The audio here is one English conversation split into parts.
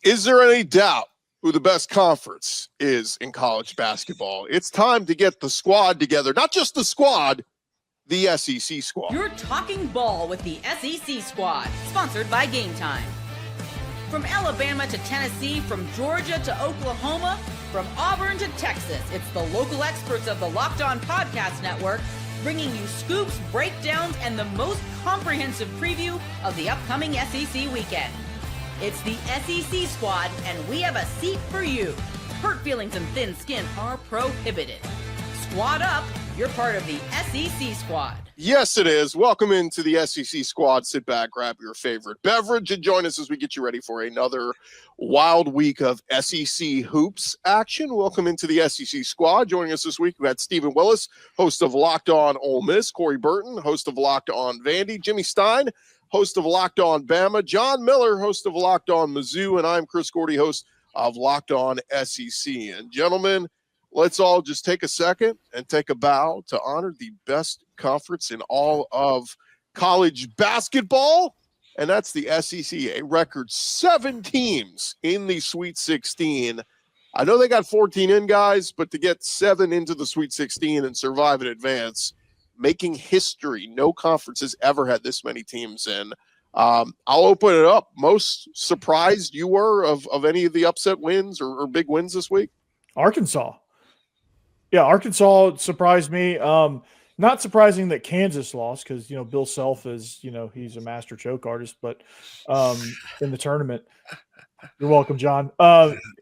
Is there any doubt who the best conference is in college basketball? It's time to get the squad together. Not just the squad, the SEC squad. You're talking ball with the SEC squad, sponsored by Game Time. From Alabama to Tennessee, from Georgia to Oklahoma, from Auburn to Texas, it's the local experts of the Locked On Podcast Network bringing you scoops, breakdowns, and the most comprehensive preview of the upcoming SEC weekend. It's the SEC squad, and we have a seat for you. Hurt feelings and thin skin are prohibited. Squad up, you're part of the SEC squad. Yes, it is. Welcome into the SEC squad. Sit back, grab your favorite beverage, and join us as we get you ready for another wild week of SEC hoops action. Welcome into the SEC squad. Joining us this week, we got Stephen Willis, host of Locked On Ole Miss, Corey Burton, host of Locked On Vandy, Jimmy Stein, host of Locked On Bama, John Miller, host of Locked On Mizzou, and I'm Chris Gordy, host of Locked On SEC. And gentlemen, let's all just take a second and take a bow to honor the best conference in all of college basketball, and that's the SEC. A record 7 teams in the Sweet 16. I know they got 14 in, guys, but to get 7 into the Sweet 16 and survive in advance, making history. No conference has ever had this many teams in. I'll open it up. Most surprised you were of any of the upset wins or big wins this week? Arkansas. Yeah, Arkansas surprised me. Not surprising that Kansas lost because, Bill Self is, he's a master choke artist, but in the tournament. You're welcome, John. Arkansas,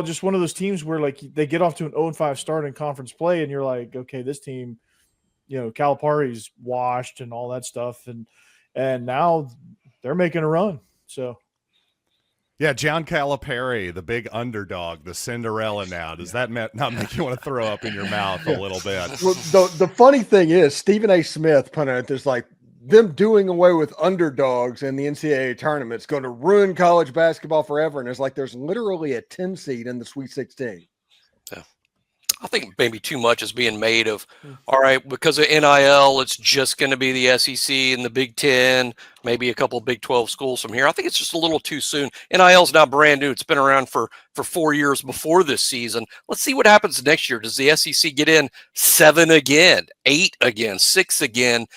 just one of those teams where, they get off to an 0-5 start in conference play, and you're like, okay, this team, Calipari's washed and all that stuff, and now they're making a run. So. Yeah, John Calipari, the big underdog, the Cinderella now. Does that not make you want to throw up in your mouth a little bit? Well, the funny thing is, Stephen A. Smith put it, there's them doing away with underdogs in the NCAA tournament is going to ruin college basketball forever. And there's literally a 10 seed in the Sweet 16. I think maybe too much is being made of, all right, because of NIL, it's just going to be the SEC and the Big Ten, maybe a couple of Big 12 schools from here. I think it's just a little too soon. NIL is not brand new. It's been around for 4 years before this season. Let's see what happens next year. Does the SEC get in 7 again, 8 again, 6 again?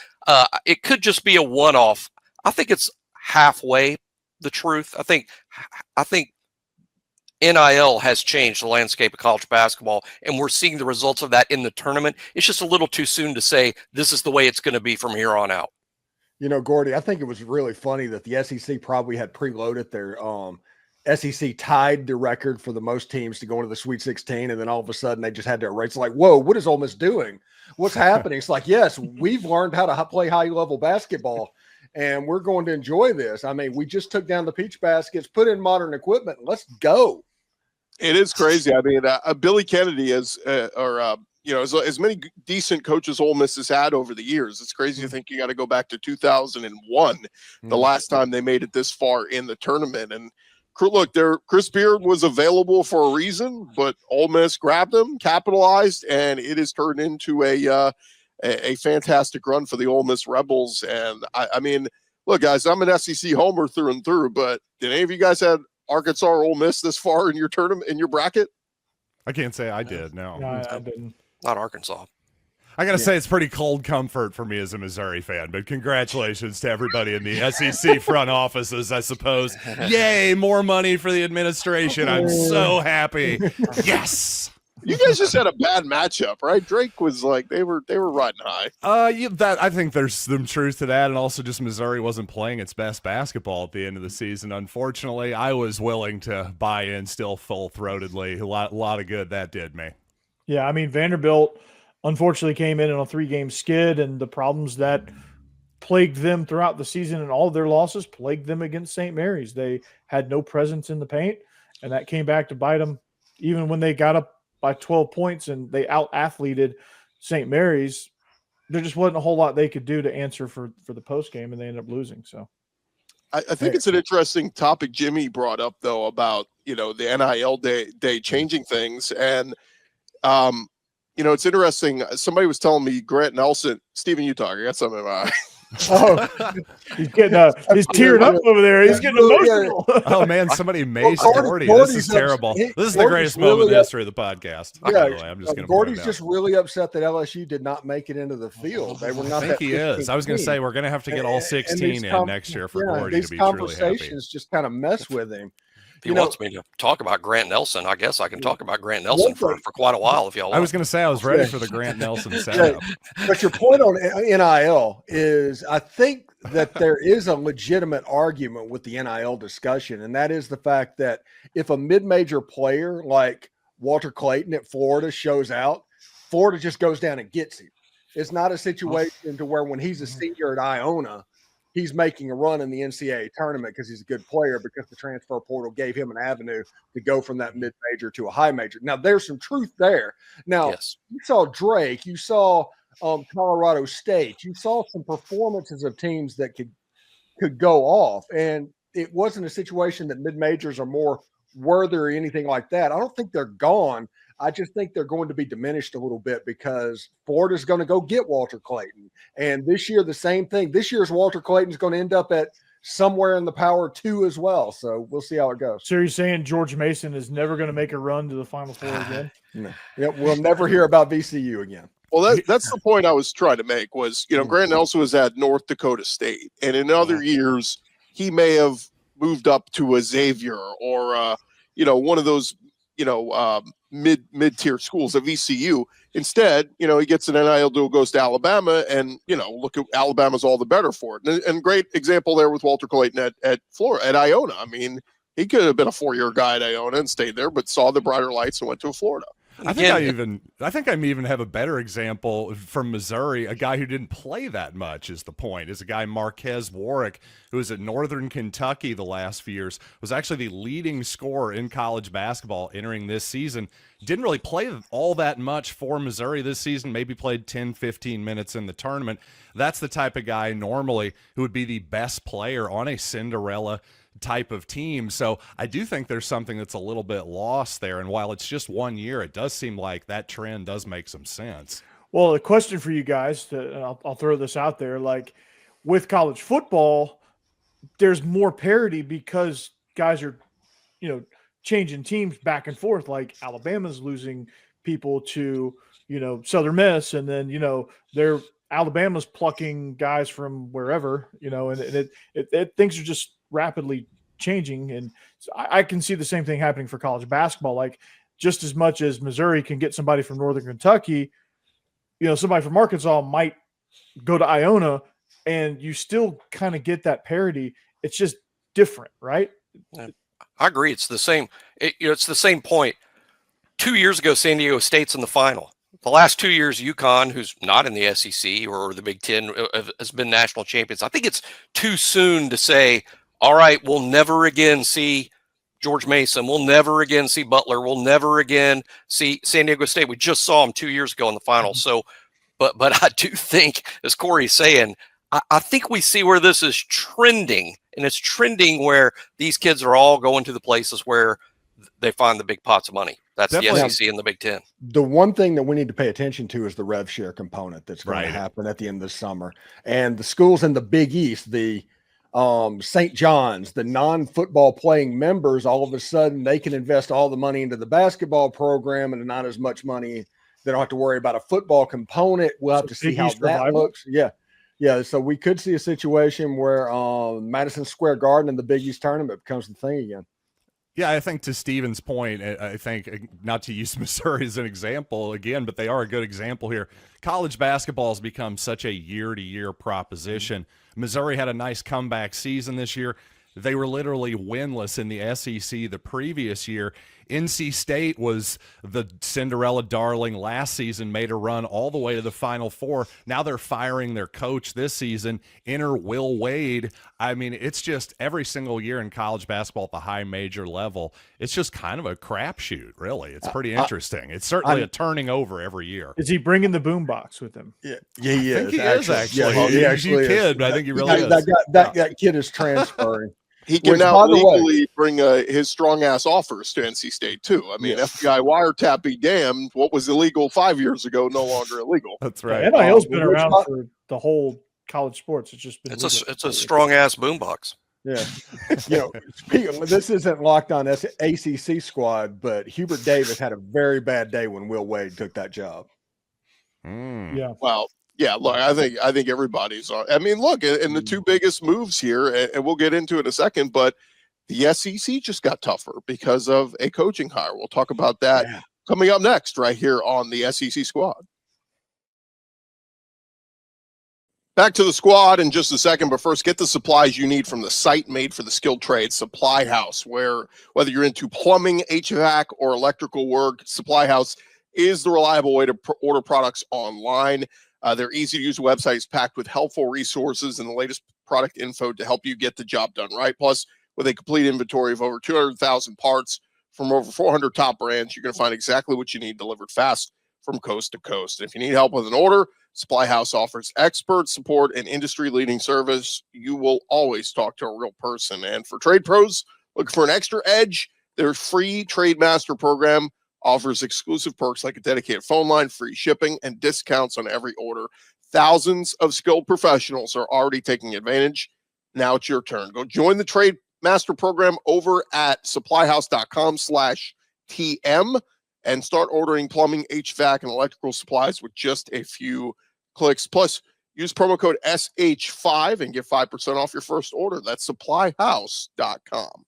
It could just be a one-off. I think it's halfway the truth. I think NIL has changed the landscape of college basketball, and we're seeing the results of that in the tournament. It's just a little too soon to say this is the way it's going to be from here on out. Gordy, I think it was really funny that the SEC probably had preloaded their SEC tied the record for the most teams to go into the Sweet 16, and then all of a sudden they just had to erase. It's like, whoa, what is Ole Miss doing? What's happening? It's like, yes, we've learned how to play high-level basketball, and we're going to enjoy this. I mean, we just took down the Peach Baskets, put in modern equipment. Let's go. It is crazy. I mean, Billy Kennedy as many decent coaches Ole Miss has had over the years. It's crazy to think you got to go back to 2001, the last time they made it this far in the tournament. And look, Chris Beard was available for a reason, but Ole Miss grabbed him, capitalized, and it has turned into a fantastic run for the Ole Miss Rebels. And I mean, look, guys, I'm an SEC homer through and through, but did any of you guys have Arkansas or Ole Miss this far in your tournament, in your bracket? I can't say I did. No, I didn't. Not Arkansas. I got to say it's pretty cold comfort for me as a Missouri fan, but congratulations to everybody in the SEC front offices, I suppose. Yay, more money for the administration. I'm so happy. Yes. You guys just had a bad matchup, right? Drake was they were riding high. I think there's some truth to that, and also just Missouri wasn't playing its best basketball at the end of the season. Unfortunately, I was willing to buy in still full-throatedly. A lot of good that did me. Yeah, I mean, Vanderbilt unfortunately came in on a 3-game skid, and the problems that plagued them throughout the season and all of their losses plagued them against St. Mary's. They had no presence in the paint, and that came back to bite them even when they got up by 12 points and they out-athleted St. Mary's. There just wasn't a whole lot they could do to answer for the post game, and they ended up losing. So I think it's an interesting topic Jimmy brought up, though, about the NIL day changing things. And it's interesting. Somebody was telling me Grant Nelson, Stephen, you talk. I got something in my eye. Oh, He's getting he's tearing up over there. He's getting emotional. Oh man, somebody maced Gordy. Gordy's This is terrible. upset. This is the Gordy's greatest moment in really the history of the podcast. By the way, I'm just going to Gordy's just really upset that LSU did not make it into the field. They were not. I think he is. I was going to say we're going to have to get all 16 in next year for Gordy to be truly happy. These conversations just kind of mess with him. If he wants me to talk about Grant Nelson, I guess I can talk about Grant Nelson for quite a while if y'all want. I was going to say I was ready for the Grant Nelson setup. But your point on NIL is, I think that there is a legitimate argument with the NIL discussion, and that is the fact that if a mid-major player like Walter Clayton at Florida shows out, Florida just goes down and gets him. It's not a situation to where when he's a senior at Iona, he's making a run in the NCAA tournament because he's a good player, because the transfer portal gave him an avenue to go from that mid-major to a high major. Now, there's some truth there. Now, You saw Drake, you saw Colorado State, you saw some performances of teams that could go off, and it wasn't a situation that mid-majors are more worthy or anything like that. I don't think they're gone. I just think they're going to be diminished a little bit because Florida's going to go get Walter Clayton. And this year, the same thing. This year's Walter Clayton's going to end up at somewhere in the Power 2 as well. So we'll see how it goes. So you're saying George Mason is never going to make a run to the Final Four again? No. Yeah, we'll never hear about VCU again. Well, that's the point I was trying to make was, Grant Nelson was at North Dakota State. And in other years, he may have moved up to a Xavier or, one of those, mid-tier schools at VCU. Instead, he gets an NIL deal, goes to Alabama, and look at Alabama's all the better for it. And great example there with Walter Clayton at Florida, at Iona. I mean, he could have been a 4-year guy at Iona and stayed there, but saw the brighter lights and went to Florida. I think I even have a better example from Missouri. A guy who didn't play that much is the point. Is a guy Marquez Warwick, who was at Northern Kentucky the last few years, was actually the leading scorer in college basketball entering this season. Didn't really play all that much for Missouri this season. Maybe played 10, 15 minutes in the tournament. That's the type of guy normally who would be the best player on a Cinderella type of team. So I do think there's something that's a little bit lost there. And while it's just 1 year, it does seem like that trend does make some sense. Well, a question for you guys, I'll throw this out there. Like with college football, there's more parity because guys are, changing teams back and forth. Like Alabama's losing people to, Southern Miss, and then, they're Alabama's plucking guys from wherever, and things are just rapidly changing. And I can see the same thing happening for college basketball. Like just as much as Missouri can get somebody from Northern Kentucky, somebody from Arkansas might go to Iona, and you still kind of get that parity. It's just different, right? I agree. It's the same. It's the same point. 2 years ago, San Diego State's in the final. The last 2 years, UConn, who's not in the SEC or the Big Ten, has been national champions. I think it's too soon to say, all right, we'll never again see George Mason. We'll never again see Butler. We'll never again see San Diego State. We just saw them 2 years ago in the final. So, but I do think, as Corey's saying, I think we see where this is trending, and it's trending where these kids are all going to the places where they find the big pots of money. That's definitely the SEC and the Big Ten. The one thing that we need to pay attention to is the rev share component that's going to happen at the end of the summer. And the schools in the Big East, the St. John's, the non-football playing members, all of a sudden they can invest all the money into the basketball program and not as much money. They don't have to worry about a football component. We'll have to see how that looks. Yeah. So we could see a situation where Madison Square Garden in the Big East tournament becomes the thing again. Yeah, I think to Steven's point, I think not to use Missouri as an example again, but they are a good example here. College basketball has become such a year-to-year proposition. Missouri had a nice comeback season this year. They were literally winless in the SEC the previous year. NC State was the Cinderella darling last season, made a run all the way to the Final Four. Now they're firing their coach this season. Enter Will Wade. I mean, it's just every single year in college basketball at the high major level, it's just kind of a crapshoot, really. It's pretty interesting. It's certainly a turning over every year. Is he bringing the boombox with him? Yeah, he is. I think he is, actually. Yeah, he actually is. Kid, but I think he really is. That kid is transferring. He can now legally bring his strong-ass offers to NC State, too. I mean, FBI wiretap be damned. What was illegal 5 years ago, no longer illegal. That's right. NIL's been around for the whole college sports. It's just been it's a strong ass boombox. Yeah. This isn't locked on ACC squad, but Hubert Davis had a very bad day when Will Wade took that job. Yeah. Well, yeah, look, I think everybody's on. I mean, look, and the two biggest moves here, and we'll get into it in a second, but the SEC just got tougher because of a coaching hire. We'll talk about that coming up next right here on the SEC Squad. Back to the squad in just a second, but first, get the supplies you need from the site made for the skilled trades, Supply House, where whether you're into plumbing, HVAC, or electrical work, Supply House is the reliable way to order products online. Their easy-to-use website is packed with helpful resources and the latest product info to help you get the job done right. Plus, with a complete inventory of over 200,000 parts from over 400 top brands, you're going to find exactly what you need delivered fast from coast to coast. And if you need help with an order, Supply House offers expert support and industry-leading service. You will always talk to a real person. And for trade pros looking for an extra edge, their free Trade Master program offers exclusive perks like a dedicated phone line, free shipping, and discounts on every order. Thousands of skilled professionals are already taking advantage. Now it's your turn. Go join the Trade Master program over at supplyhouse.com/TM and start ordering plumbing, HVAC, and electrical supplies with just a few clicks. Plus, use promo code SH5 and get 5% off your first order. That's supplyhouse.com.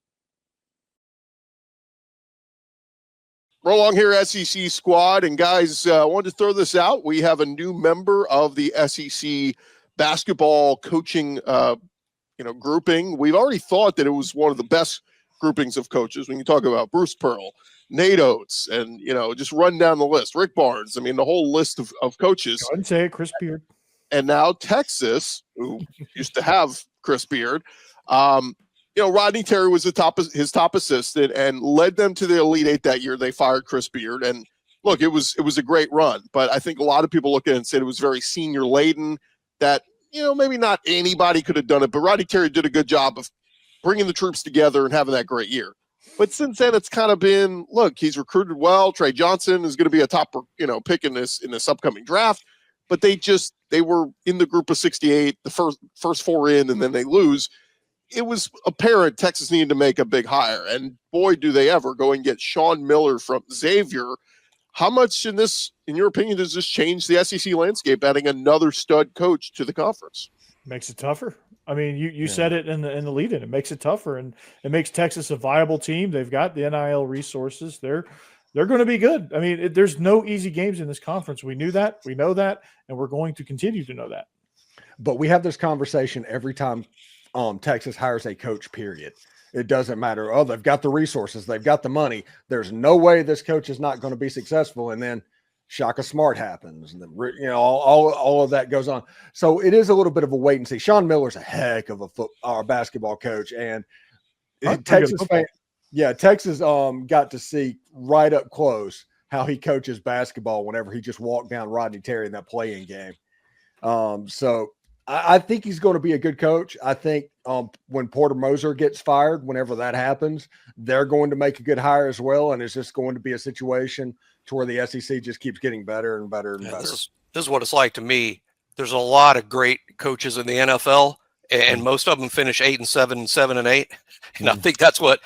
Roll along here, SEC Squad. And guys, I wanted to throw this out. We have a new member of the SEC basketball coaching grouping. We've already thought that it was one of the best groupings of coaches when you talk about Bruce Pearl, Nate Oates, and, just run down the list. Rick Barnes. I mean, the whole list of coaches. Go ahead and say it, Chris Beard. And now Texas, who used to have Chris Beard, Rodney Terry was his top assistant and led them to the Elite Eight that year. They fired Chris Beard. And look, it was a great run. But I think a lot of people look at it and said it was very senior laden, that, maybe not anybody could have done it. But Rodney Terry did a good job of bringing the troops together and having that great year. But since then, it's kind of been, look, he's recruited well. Trey Johnson is going to be a top, pick in this upcoming draft. But they were in the group of 68, the first four in, and then they lose. It was apparent Texas needed to make a big hire. And boy, do they ever go and get Sean Miller from Xavier. How much in your opinion, does this change the SEC landscape, adding another stud coach to the conference? Makes it tougher. I mean, you said it in the lead-in. It makes it tougher, and it makes Texas a viable team. They've got the NIL resources. They're going to be good. I mean, there's no easy games in this conference. We knew that. We know that, and we're going to continue to know that. But we have this conversation every time Texas hires a coach, period. It doesn't matter. Oh, they've got the resources. They've got the money. There's no way this coach is not going to be successful. And then Shaka Smart happens, and then, all of that goes on. So it is a little bit of a wait and see. Sean Miller's a heck of a basketball coach, and Texas got to see right up close how he coaches basketball whenever he just walked down Rodney Terry in that play-in game. So I think he's going to be a good coach. I think when Porter Moser gets fired, whenever that happens, they're going to make a good hire as well, and it's just going to be a situation to where the SEC just keeps getting better and better and better. This is what it's like to me. There's a lot of great coaches in the NFL, and most of them finish 8-7 and 7-8. And I think that's what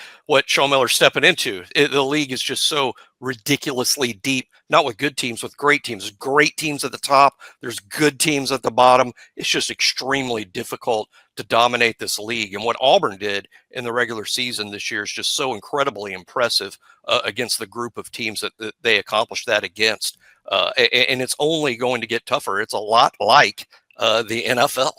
Sean Miller's stepping into. The league is just so ridiculously deep, not with good teams, with great teams. There's great teams at the top. There's good teams at the bottom. It's just extremely difficult to dominate this league. And what Auburn did in the regular season this year is just so incredibly impressive against the group of teams that they accomplished that against. And it's only going to get tougher. It's a lot like the NFL.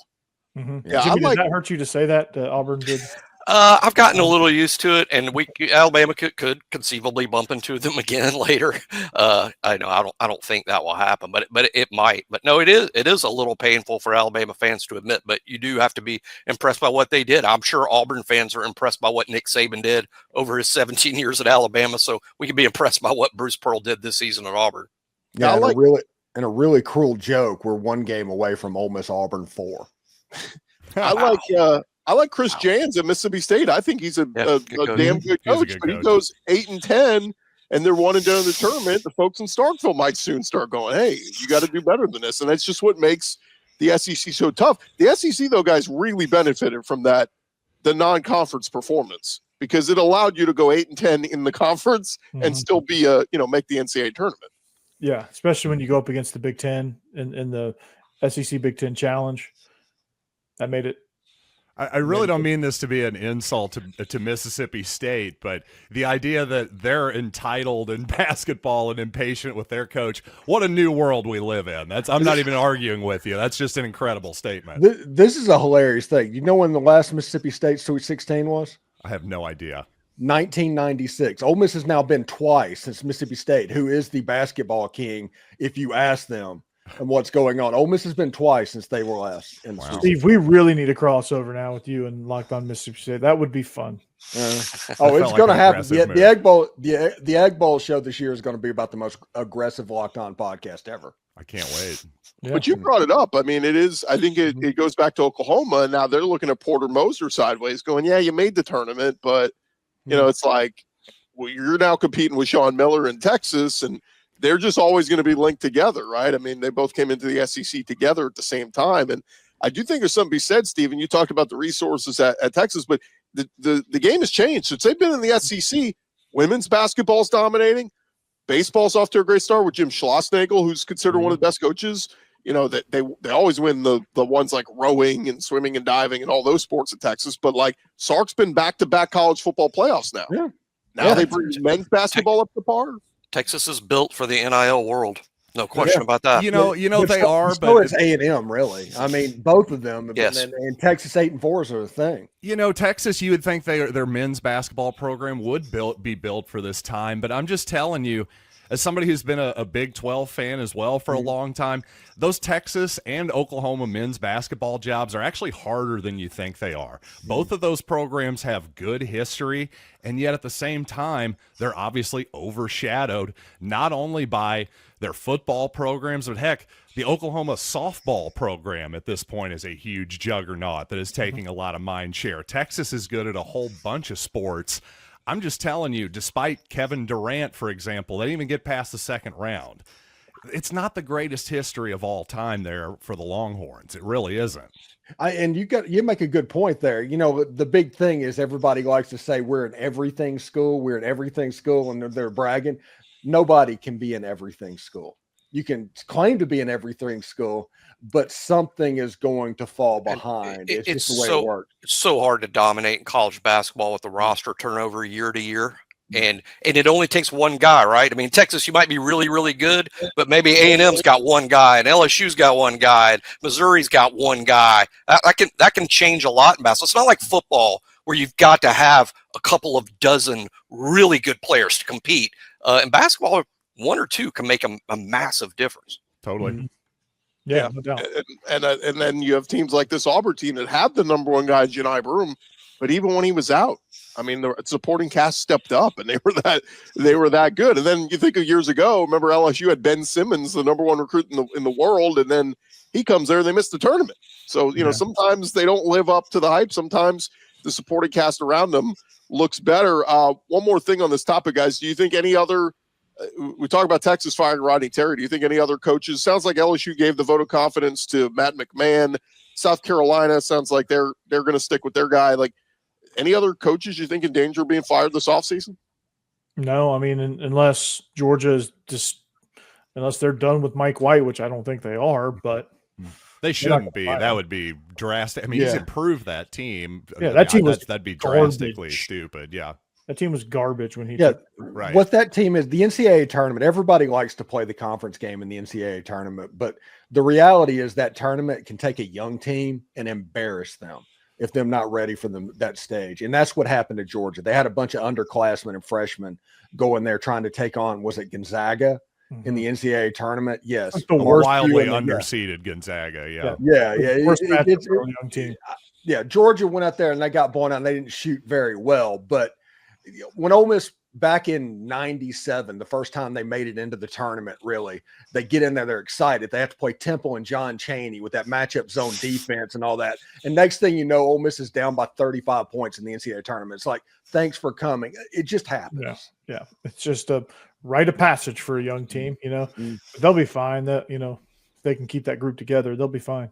Mm-hmm. Yeah, Jimmy, did that hurt you to say that Auburn did? I've gotten a little used to it, and Alabama could conceivably bump into them again later. I don't think that will happen, but it might. But no, it is a little painful for Alabama fans to admit. But you do have to be impressed by what they did. I'm sure Auburn fans are impressed by what Nick Saban did over his 17 years at Alabama. So we can be impressed by what Bruce Pearl did this season at Auburn. Yeah, and a really cruel joke. We're one game away from Ole Miss Auburn 4. I like Chris Jans at Mississippi State. I think he's a damn good coach. But he goes 8-10, and they're 1 and done in the tournament. The folks in Starkville might soon start going, "Hey, you got to do better than this." And that's just what makes the SEC so tough. The SEC, though, guys, really benefited from that, the non-conference performance, because it allowed you to go 8-10 in the conference and still be make the NCAA tournament. Yeah, especially when you go up against the Big Ten in the SEC Big Ten Challenge. That made it. I really don't mean this to be an insult to Mississippi State, but the idea that they're entitled in basketball and impatient with their coach, what a new world we live in. I'm not even arguing with you. That's just an incredible statement. This is a hilarious thing. You know when the last Mississippi State Sweet 16 was? I have no idea. 1996. Ole Miss has now been twice since Mississippi State, who is the basketball king, if you ask them and what's going on. Ole Miss has been twice since they were last in the Sweet 16. Steve, we really need a crossover now with you and Locked On Mississippi State. That would be fun. It's going to happen. The Egg Bowl show this year is going to be about the most aggressive Locked On podcast ever. I can't wait. Yeah. But you brought it up. I mean, it is. I think it goes back to Oklahoma, and now they're looking at Porter Moser sideways, going, "Yeah, you made the tournament, but it's like you're now competing with Sean Miller in Texas, and they're just always going to be linked together, right? I mean, they both came into the SEC together at the same time, and I do think there's something to be said, Stephen. You talked about the resources at Texas, but the game has changed since they've been in the SEC. Women's basketball is dominating. Baseball's off to a great start with Jim Schlossnagle, who's considered one of the best coaches. That they always win the ones like rowing and swimming and diving and all those sports at Texas. But like Sark's been back-to-back college football playoffs now. Yeah. Now they bring men's basketball up to par. Texas is built for the NIL world. No question about that. They are, so but it's A&M really. I mean, both of them. Yes. And Texas 8-4s are the thing. Texas, you would think their men's basketball program would be built for this time, but I'm just telling you, as somebody who's been a Big 12 fan as well for a long time, those Texas and Oklahoma men's basketball jobs are actually harder than you think they are. Both of those programs have good history, and yet at the same time, they're obviously overshadowed not only by their football programs, but heck, the Oklahoma softball program at this point is a huge juggernaut that is taking a lot of mind share. Texas is good at a whole bunch of sports. I'm just telling you, despite Kevin Durant, for example, they didn't even get past the second round. It's not the greatest history of all time there for the Longhorns. It really isn't. And you make a good point there. The big thing is everybody likes to say we're an everything school. We're an everything school, and they're bragging. Nobody can be an everything school. You can claim to be an everything school, but something is going to fall behind. It's just the way it works. It's so hard to dominate in college basketball with the roster turnover year to year. And it only takes one guy, right? I mean, Texas, you might be really, really good, but maybe A&M's got one guy, and LSU's got one guy, and Missouri's got one guy. That can change a lot in basketball. It's not like football where you've got to have a couple of dozen really good players to compete. In basketball, one or two can make a massive difference. Totally. Mm-hmm. Yeah, no doubt. And then you have teams like this Auburn team that have the number one guy, Jani Broom, but even when he was out, I mean, the supporting cast stepped up, and they were that good. And then you think of years ago, remember LSU had Ben Simmons, the number one recruit in the world, and then he comes there, they miss the tournament. So sometimes they don't live up to the hype. Sometimes the supporting cast around them looks better. One more thing on this topic, guys. Do you think any other? We talk about Texas firing Rodney Terry. Do you think any other coaches? Sounds like LSU gave the vote of confidence to Matt McMahon. South Carolina sounds like they're going to stick with their guy. Like, any other coaches you think in danger of being fired this offseason? No, I mean, unless Georgia is unless they're done with Mike White, which I don't think they are, but they shouldn't be. That would be drastic. I mean, he's improved that team. Yeah, that team that'd be drastically stupid. Yeah. That team was garbage when he took right. What that team is, the NCAA tournament, everybody likes to play the conference game in the NCAA tournament, but the reality is that tournament can take a young team and embarrass them if they're not ready for that stage. And that's what happened to Georgia. They had a bunch of underclassmen and freshmen going there trying to take on, was it Gonzaga in the NCAA tournament? Yes. The wildly underseeded Gonzaga. Yeah. It's a young team. Yeah. Georgia went out there and they got blown out and they didn't shoot very well, but when Ole Miss back in 97, the first time they made it into the tournament, really, they get in there, they're excited. They have to play Temple and John Chaney with that matchup zone defense and all that. And next thing you know, Ole Miss is down by 35 points in the NCAA tournament. It's like, thanks for coming. It just happens. Yeah. It's just a rite of passage for a young team, But they'll be fine. That, if they can keep that group together, they'll be fine.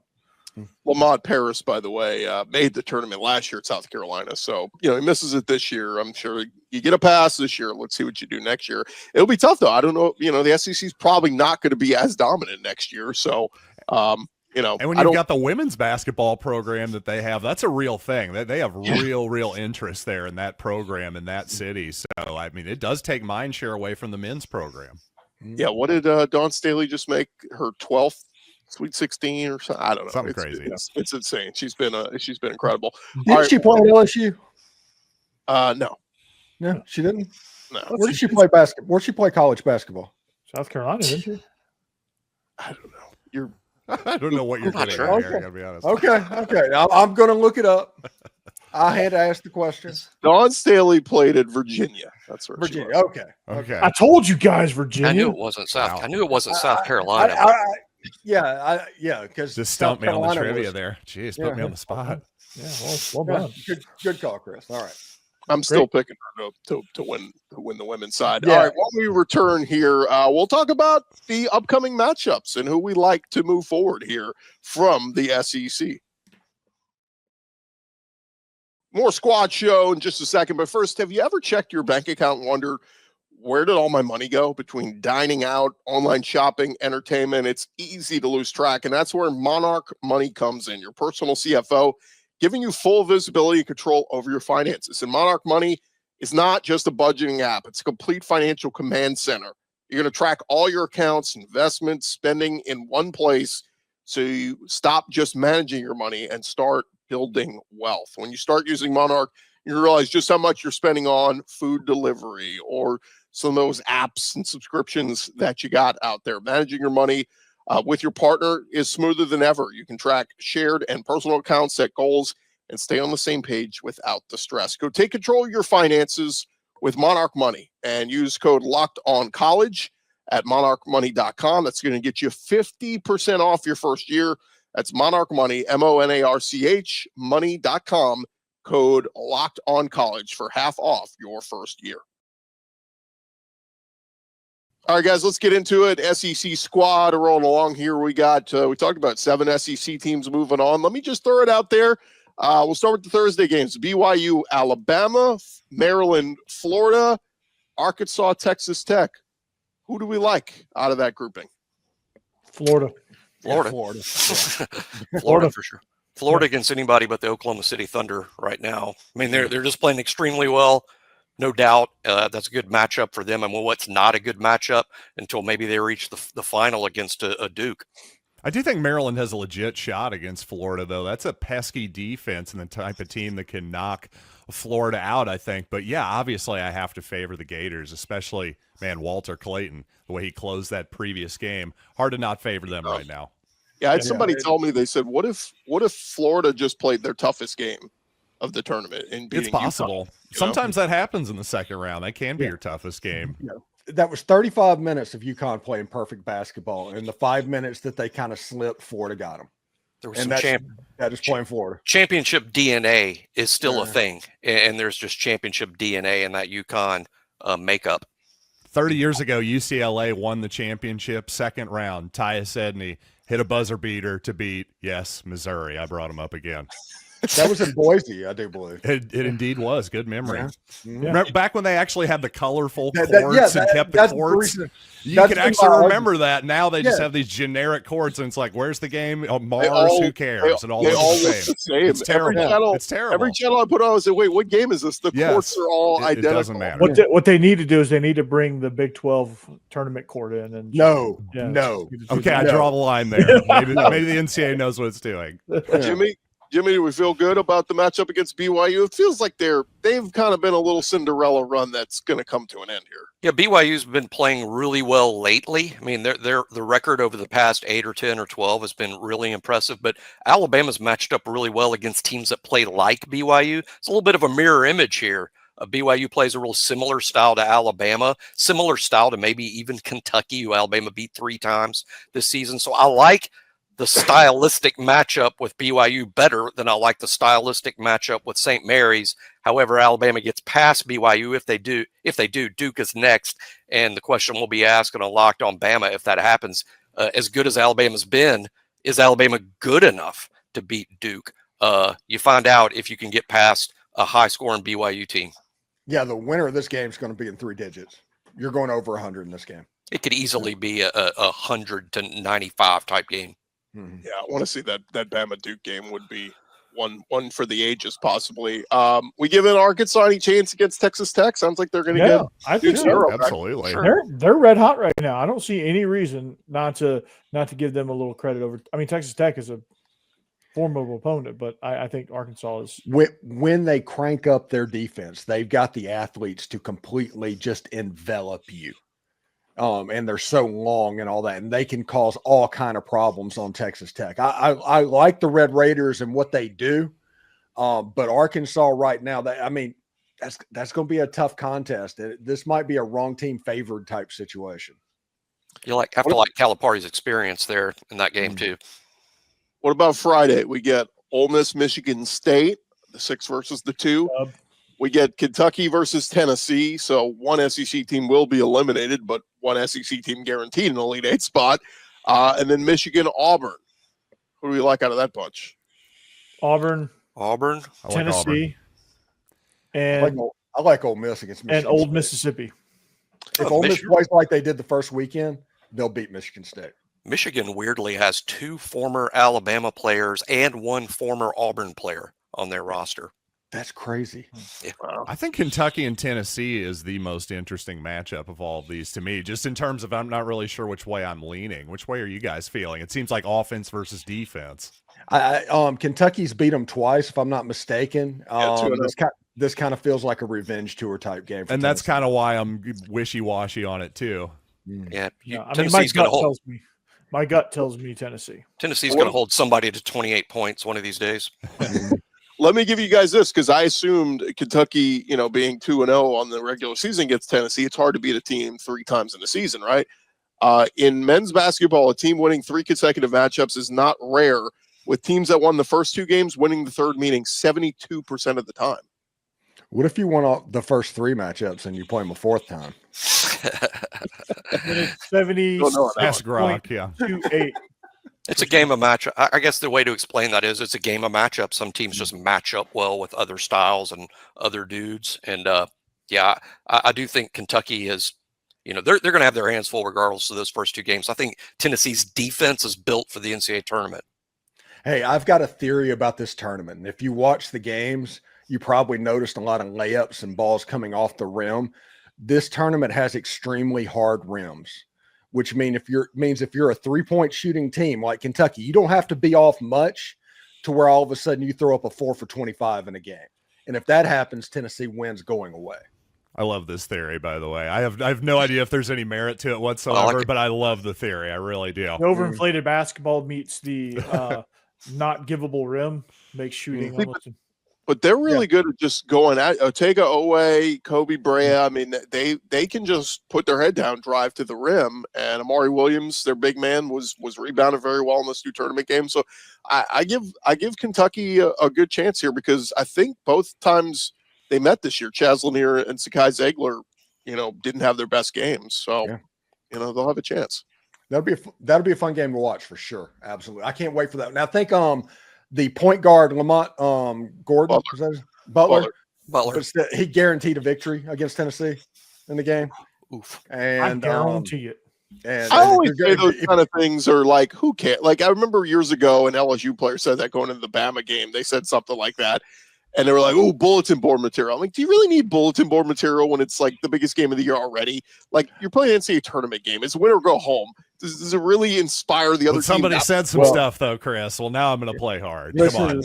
Lamont Paris, by the way, made the tournament last year at South Carolina. So, he misses it this year. I'm sure you get a pass this year. Let's see what you do next year. It'll be tough, though. I don't know. The SEC is probably not going to be as dominant next year. So, and when you've got the women's basketball program that they have, that's a real thing. They have real interest there in that program in that city. So, I mean, it does take mind share away from the men's program. Yeah. What did Dawn Staley just make her 12th Sweet 16 or something? I don't know. Something crazy. It's insane. She's been incredible. Didn't she play at LSU? No. No, she didn't. No. Where did she play basketball? Where did she play college basketball? South Carolina, didn't she? I don't know. I don't know what you're not getting sure. at here, I gotta be honest. Okay. I'm going to look it up. I had to ask the question. Dawn Staley played at Virginia. That's where she Virginia. was. Okay. I told you guys, Virginia. I knew it wasn't South. Wow. I knew it wasn't South Carolina. Yeah, because Just stumped me on the trivia there. Jeez, put me on the spot. Yeah, well done. Good call, Chris. All right. I'm still picking her to win the women's side. Yeah. All right, when we return here, we'll talk about the upcoming matchups and who we like to move forward here from the SEC. More squad show in just a second, but first, have you ever checked your bank account and wondered, where did all my money go between dining out, online shopping, entertainment? It's easy to lose track, and that's where Monarch Money comes in, your personal CFO, giving you full visibility and control over your finances. And Monarch Money is not just a budgeting app. It's a complete financial command center. You're going to track all your accounts, investments, spending in one place, so you stop just managing your money and start building wealth. When you start using Monarch, you realize just how much you're spending on food delivery or some of those apps and subscriptions that you got out there. Managing your money with your partner is smoother than ever. You can track shared and personal accounts, set goals, and stay on the same page without the stress. Go take control of your finances with Monarch Money and use code LOCKEDONCollege at monarchmoney.com. That's going to get you 50% off your first year. That's Monarch Money, MONARCH, money.com, code LOCKEDONCollege for half off your first year. All right, guys, let's get into it. SEC squad rolling along here. We talked about 7 SEC teams moving on. Let me just throw it out there. We'll start with the Thursday games. BYU, Alabama, Maryland, Florida, Arkansas, Texas Tech. Who do we like out of that grouping? Florida. Florida. Florida for sure. Florida against anybody but the Oklahoma City Thunder right now. I mean, they're just playing extremely well. No doubt that's a good matchup for them. And what's not a good matchup until maybe they reach the final against a Duke. I do think Maryland has a legit shot against Florida, though. That's a pesky defense and the type of team that can knock Florida out, I think. But, yeah, obviously I have to favor the Gators, especially, man, Walter Clayton, the way he closed that previous game. Hard to not favor them right now. Yeah, I had somebody tell me, they said, what if Florida just played their toughest game of the tournament? And it's possible. Sometimes that happens in the second round. That can be your toughest game. Yeah. That was 35 minutes of UConn playing perfect basketball, and the 5 minutes that they kind of slipped, Florida got them. There was and that is playing Florida. Championship DNA is still a thing, and there's just championship DNA in that UConn makeup. 30 years ago, UCLA won the championship, second round. Tyus Edney hit a buzzer beater to beat, yes, Missouri. I brought him up again. That was in Boise, I do believe. It indeed was. Good memory. Yeah. Remember back when they actually had the colorful courts and kept the courts? You can actually remember that. Now they just have these generic courts, and it's like, where's the game? Oh, Mars, who cares? It all looks the same. It's terrible. It's terrible. Every channel I put on, I say, wait, what game is this? The courts are all identical. It doesn't matter. What they need to do is they need to bring the Big 12 tournament court in. And No. Okay, I draw the line there. Maybe the NCAA knows what it's doing. Jimmy, do we feel good about the matchup against BYU? It feels like they've kind of been a little Cinderella run that's going to come to an end here. Yeah, BYU's been playing really well lately. I mean, the record over the past 8 or 10 or 12 has been really impressive, but Alabama's matched up really well against teams that play like BYU. It's a little bit of a mirror image here. BYU plays a real similar style to Alabama, similar style to maybe even Kentucky, who Alabama beat 3 times this season. So I like the stylistic matchup with BYU better than I like the stylistic matchup with St. Mary's. However, Alabama gets past BYU. If they do, Duke is next. And the question will be asked on Locked on Bama if that happens. As good as Alabama's been, is Alabama good enough to beat Duke. You find out if you can get past a high-scoring BYU team. Yeah, the winner of this game is going to be in 3 digits. You're going over 100 in this game. It could easily be a 100 to 95 type game. Mm-hmm. Yeah, I want to see that Bama Duke game. Would be one for the ages, possibly. We giving Arkansas any chance against Texas Tech? Sounds like they're going to get. I think so. Absolutely. They're red hot right now. I don't see any reason not to give them a little credit over. I mean, Texas Tech is a formidable opponent, but I think Arkansas is. When they crank up their defense, they've got the athletes to completely just envelop you. And they're so long and all that, and they can cause all kind of problems on Texas Tech. I like the Red Raiders and what they do, but Arkansas right now, that's going to be a tough contest. This might be a wrong team favored type situation. You have to like Calipari's experience there in that game too. What about Friday? We get Ole Miss, Michigan State, the 6 versus the 2. We get Kentucky versus Tennessee. So one SEC team will be eliminated, but one SEC team guaranteed an Elite 8 spot. And then Michigan, Auburn. Who do we like out of that bunch? Auburn, Auburn. Tennessee, and I like Ole Miss against Michigan and Old State. Mississippi. If Ole Miss plays like they did the first weekend, they'll beat Michigan State. Michigan weirdly has 2 former Alabama players and 1 former Auburn player on their roster. That's crazy. Yeah. I think Kentucky and Tennessee is the most interesting matchup of all of these to me, just in terms of I'm not really sure which way I'm leaning. Which way are you guys feeling? It seems like offense versus defense. Kentucky's beat them twice, if I'm not mistaken. Yeah, this kind of feels like a revenge tour type game. And that's kind of why I'm wishy-washy on it too. Yeah. Tennessee's going to hold. My gut tells me Tennessee. Tennessee's going to hold somebody to 28 points one of these days. Let me give you guys this, because I assumed Kentucky, being 2-0 on the regular season against Tennessee, it's hard to beat a team 3 times in the season, right? In men's basketball, a team winning 3 consecutive matchups is not rare, with teams that won the first 2 games winning the third meeting 72% of the time. What if you won all the first 3 matchups and you play them a 4th time? 70. Ask Gronk, yeah. 2-8. It's a game of matchup. I guess the way to explain that is it's a game of matchup. Some teams just match up well with other styles and other dudes. And I do think Kentucky is, they're going to have their hands full regardless of those first 2 games. I think Tennessee's defense is built for the NCAA tournament. Hey, I've got a theory about this tournament. And if you watch the games, you probably noticed a lot of layups and balls coming off the rim. This tournament has extremely hard rims, which means if you're a 3-point shooting team like Kentucky, you don't have to be off much to where all of a sudden you throw up a 4 for 25 in a game. And if that happens, Tennessee wins going away. I love this theory, by the way. I have no idea if there's any merit to it whatsoever, but I love the theory. I really do. The overinflated basketball meets the not givable rim, makes shooting almost. But they're really good at just going at Otega Owe, Kobe Brea. I mean, they can just put their head down, drive to the rim. And Amari Williams, their big man, was rebounded very well in this 2 tournament games. So I give Kentucky a good chance here, because I think both times they met this year, Chaz Lanier and Sakai Ziegler, didn't have their best games. So they'll have a chance. That'll be a fun game to watch for sure. Absolutely. I can't wait for that. Now I think the point guard, Lamont Gordon, Butler. He guaranteed a victory against Tennessee in the game. Oof. And I guarantee it. And I always say those kind of things are like, who cares? Like, I remember years ago, an LSU player said that going into the Bama game. They said something like that. And they were like, oh, bulletin board material. I'm like, do you really need bulletin board material when it's like the biggest game of the year already? Like, you're playing an NCAA tournament game. It's win or go home. Does it really inspire the other team? Somebody said some stuff, though, Chris. Well, now I'm going to play hard. Come on.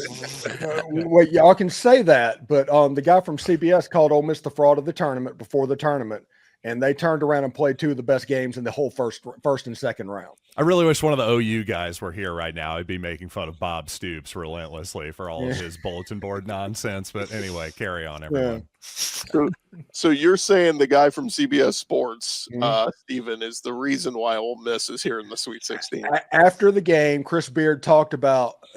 Well, y'all can say that, but the guy from CBS called Ole Miss the fraud of the tournament before the tournament, and they turned around and played 2 of the best games in the whole first and second round. I really wish one of the OU guys were here right now. I'd be making fun of Bob Stoops relentlessly for all of his bulletin board nonsense. But anyway, carry on, everyone. So you're saying the guy from CBS Sports, Steven, is the reason why Ole Miss is here in the Sweet 16. After the game, Chris Beard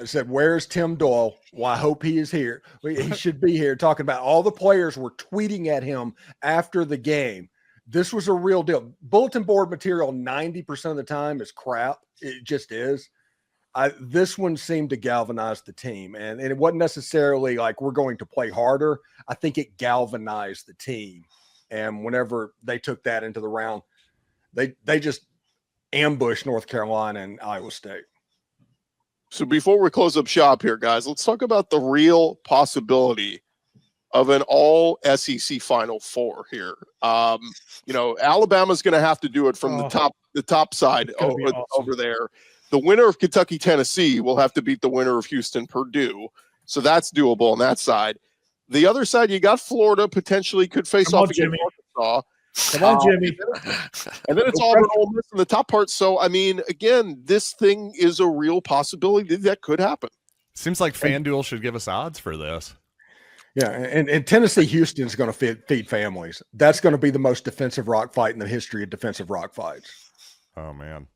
said, where's Tim Doyle? Well, I hope he is here. He should be here, talking about all the players were tweeting at him after the game. This was a real deal. Bulletin board material 90% of the time is crap. It just is. This one seemed to galvanize the team, and it wasn't necessarily like we're going to play harder. I think it galvanized the team, and whenever they took that into the round, they just ambushed North Carolina and Iowa State. So before we close up shop here, guys, let's talk about the real possibility of an all SEC Final Four here. Alabama's going to have to do it from the top side over there. The winner of Kentucky, Tennessee will have to beat the winner of Houston, Purdue. So that's doable on that side. The other side, you got Florida potentially could face off against Arkansas. Come on, Jimmy. And then it's Auburn, Ole Miss in the top part. So, I mean, again, this thing is a real possibility that could happen. Seems like FanDuel should give us odds for this. Yeah, and Tennessee Houston is going to feed families. That's going to be the most defensive rock fight in the history of defensive rock fights. Oh, man.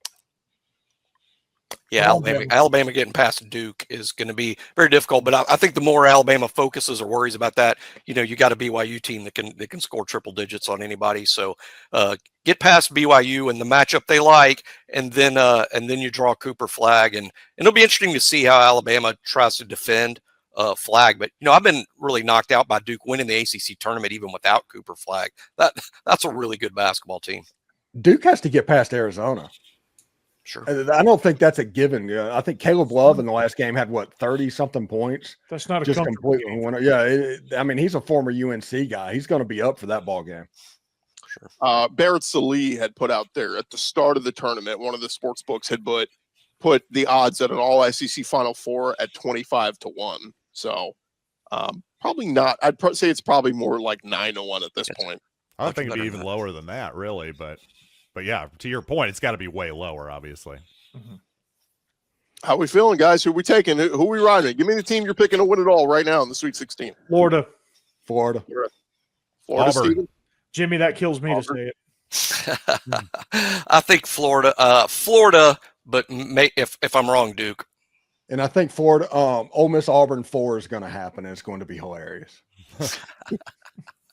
Yeah, Alabama getting past Duke is going to be very difficult. But I think the more Alabama focuses or worries about that, you got a BYU team that can score triple digits on anybody. So get past BYU and the matchup they like, and then you draw Cooper Flag, and it'll be interesting to see how Alabama tries to defend Flag. But I've been really knocked out by Duke winning the ACC tournament even without Cooper Flag. That's a really good basketball team. Duke has to get past Arizona. Sure. I don't think that's a given. I think Caleb Love in the last game had 30-something points. That's not just completely winner. Yeah, he's a former UNC guy. He's going to be up for that ball game. Sure. Barrett Sallee had put out there at the start of the tournament. One of the sports books had put the odds at an all SEC Final Four at 25-1. So probably not. I'd say it's probably more like 9-1 at this point. I don't think it'd be even lower than that, really, but yeah, to your point, it's got to be way lower, obviously. Mm-hmm. How we feeling, guys? Who we taking? Who we riding? Give me the team you're picking to win it all right now in the Sweet 16. Florida. Florida, Steven? Jimmy, that kills me to say it. I think Florida, but if I'm wrong, Duke. And I think Florida, Ole Miss Auburn 4 is going to happen, and it's going to be hilarious.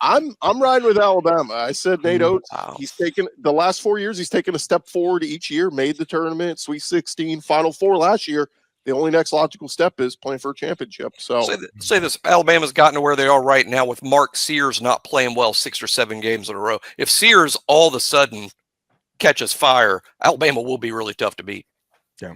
I'm riding with Alabama. I said Nate Oates. Wow. He's taken the last 4 years. He's taken a step forward each year. Made the tournament, Sweet 16, Final Four last year. The only next logical step is playing for a championship. So say this: Alabama's gotten to where they are right now with Mark Sears not playing well 6 or 7 games in a row. If Sears all of a sudden catches fire, Alabama will be really tough to beat. Yeah.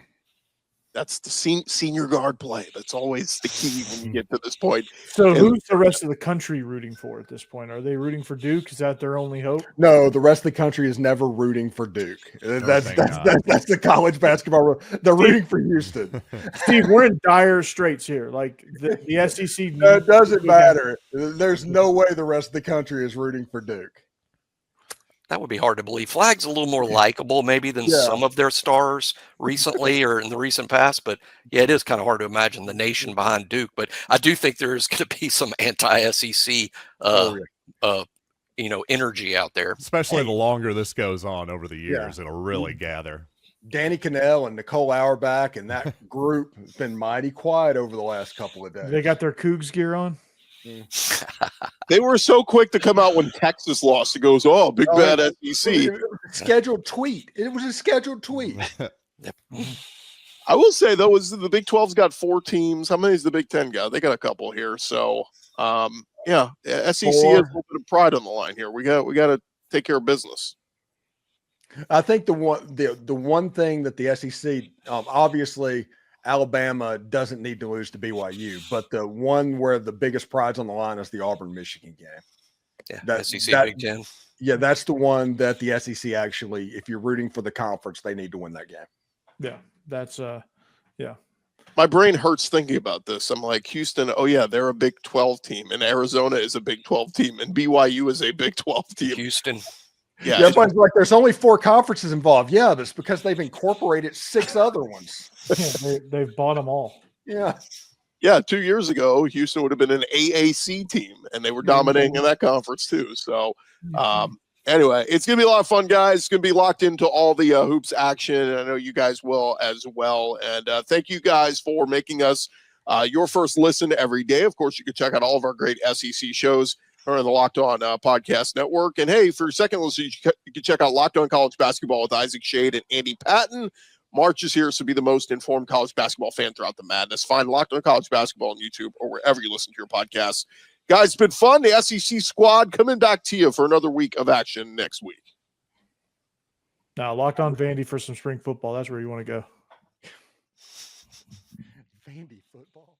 That's the senior guard play. That's always the key when you get to this point. So who's the rest of the country rooting for at this point? Are they rooting for Duke? Is that their only hope? No, the rest of the country is never rooting for Duke. That's the college basketball rule. They're rooting for Houston. Steve, we're in dire straits here. Like the SEC. It doesn't matter. There's no way the rest of the country is rooting for Duke. That would be hard to believe. Flag's a little more likable maybe than some of their stars recently or in the recent past. But yeah, it is kind of hard to imagine the nation behind Duke. But I do think there's going to be some anti-SEC, energy out there. Especially the longer this goes on over the years, it'll really gather. Danny Cannell and Nicole Auerbach and that group has been mighty quiet over the last couple of days. They got their Cougs gear on. They were so quick to come out when Texas lost. It goes, big bad SEC. Scheduled tweet. It was a scheduled tweet. I will say though, the Big 12's got 4 teams. How many is the Big 10 got? They got a couple here. So SEC has a little bit of pride on the line here. We got to take care of business. I think the one thing that the SEC obviously Alabama doesn't need to lose to BYU, but the one where the biggest pride's on the line is the Auburn-Michigan game. Yeah, SEC Big Ten. Yeah, that's the one that the SEC actually, if you're rooting for the conference, they need to win that game. Yeah, that's My brain hurts thinking about this. I'm like, Houston, they're a Big 12 team, and Arizona is a Big 12 team, and BYU is a Big 12 team. Houston. Yeah, everybody's like, there's only 4 conferences involved. Yeah, that's because they've incorporated 6 other ones. They've bought them all. Yeah. 2 years ago, Houston would have been an AAC team, and they were dominating in that conference too. So, anyway, it's going to be a lot of fun, guys. It's going to be locked into all the hoops action, and I know you guys will as well. And thank you guys for making us your first listen every day. Of course, you can check out all of our great SEC shows on the Locked On Podcast Network. And hey, for your second listen, you can check out Locked On College Basketball with Isaac Shade and Andy Patton. March is here, so be the most informed college basketball fan throughout the madness. Find Locked On College Basketball on YouTube or wherever you listen to your podcasts. Guys, it's been fun. The SEC squad coming back to you for another week of action next week. Now, Locked On Vandy for some spring football. That's where you want to go. Vandy football.